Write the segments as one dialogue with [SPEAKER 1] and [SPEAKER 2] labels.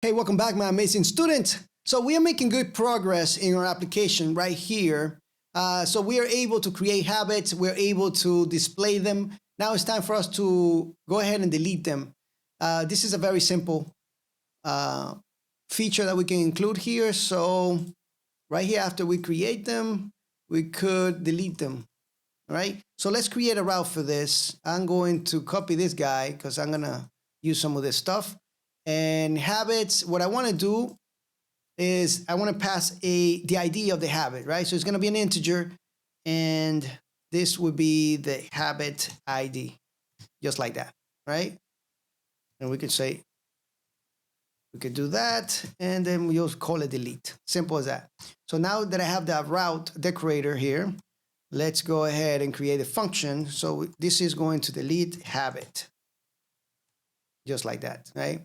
[SPEAKER 1] Hey, welcome back, my amazing students. So we are making good progress in our application right here. So we are able to create habits. We're able to display them. Now it's time for us to go ahead and delete them. This is a very simple feature that we can include here. So right here, after we create them, we could delete them. All right. So let's create a route for this. I'm going to copy this guy because I'm going to use some of this stuff. And habits, what I want to do is I want to pass the ID of the habit, right? So it's going to be an integer, and this would be the habit ID, just like that, right? And we could say, we could do that, and then we'll call it delete. Simple as that. So now that I have that route decorator here, let's go ahead and create a function. So this is going to delete habit, just like that, right?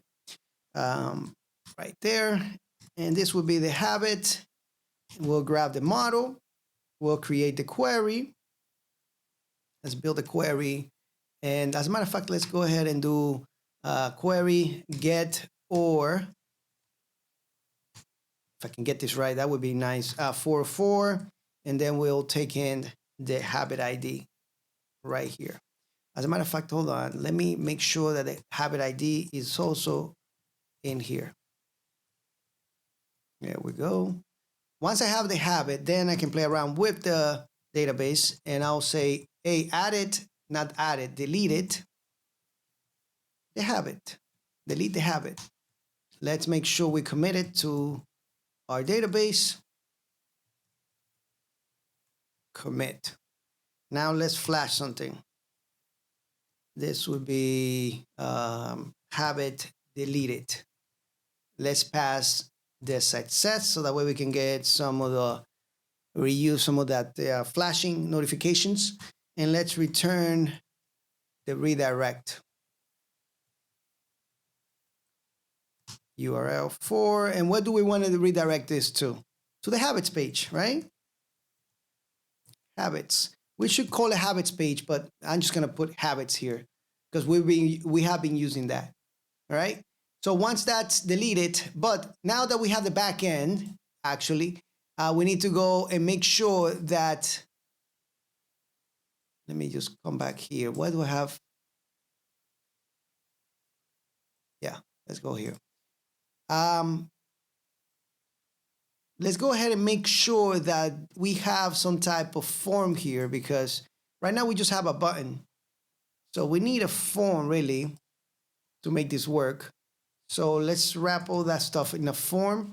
[SPEAKER 1] Right there. And this will be the habit. We'll grab the model. We'll create the query. Let's build a query. And as a matter of fact, let's go ahead and do query get or, if I can get this right, that would be nice, 404. And then we'll take in the habit ID right here. As a matter of fact, hold on. Let me make sure that the habit ID is also in here. There we go. Once I have the habit, then I can play around with the database, and I'll say, hey, add it, not add it, delete it. The habit, delete the habit. Let's make sure we commit it to our database. Commit. Now let's flash something. This would be habit deleted. Let's pass the success so that way we can get some of the reuse some of that flashing notifications, and let's return the redirect URL for, and what do we want to redirect this to? To the habits page, right? Habits. We should call it habits page, but I'm just going to put habits here because we have been using that. All right. So once that's deleted, but now that we have the back end, actually, we need to go and make sure that, let me just come back here. What do I have? Yeah, let's go here. Let's go ahead and make sure that we have some type of form here, because right now we just have a button. So we need a form really to make this work. So let's wrap all that stuff in a form,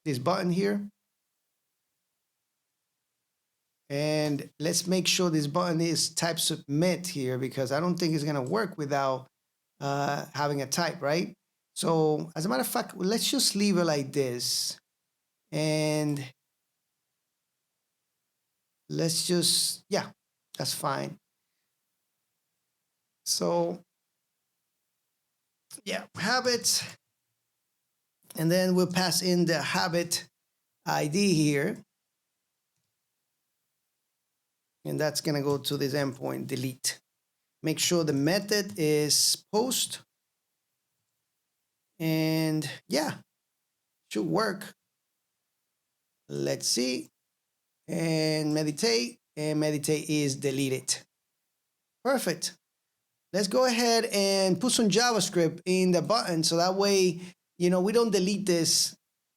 [SPEAKER 1] this button here. And let's make sure this button is type submit here, because I don't think it's going to work without having a type, right? So as a matter of fact, let's just leave it like this. And let's just, yeah, that's fine. So yeah, habits, and then we'll pass in the habit ID here, and that's gonna go to this endpoint delete. Make sure the method is post, and yeah, should work. Let's see, and meditate is deleted. Perfect. Let's go ahead and put some JavaScript in the button so that way, you know, we don't delete this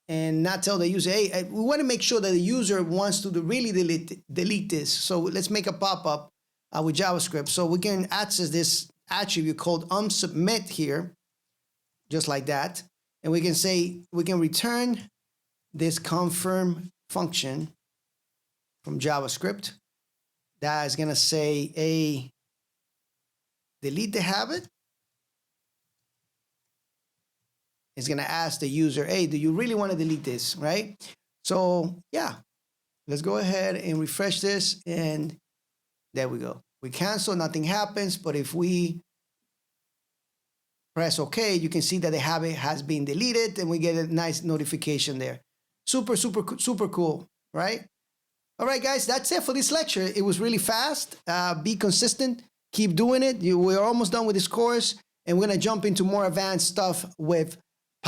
[SPEAKER 1] and not tell the user, hey, we want to make sure that the user wants to really delete this. So let's make a pop-up with JavaScript so we can access this attribute called submit here, just like that. And we can say, we can return this confirm function from JavaScript that is going to say, a delete the habit. It's going to ask the user, hey, do you really want to delete this, right? So yeah, let's go ahead and refresh this, and there we go. We cancel, nothing happens, but if we press OK, you can see that the habit has been deleted, and we get a nice notification there. Super, super, super cool, right? All right, guys, that's it for this lecture. It was really fast. Be consistent. Keep doing it. We're almost done with this course, and we're going to jump into more advanced stuff with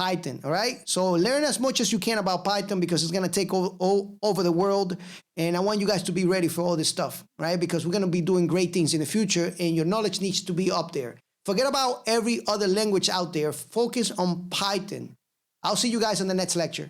[SPEAKER 1] Python, all right? So learn as much as you can about Python because it's gonna take over the world, and I want you guys to be ready for all this stuff, right? Because we're gonna be doing great things in the future, and your knowledge needs to be up there. Forget about every other language out there. Focus on Python. I'll see you guys in the next lecture.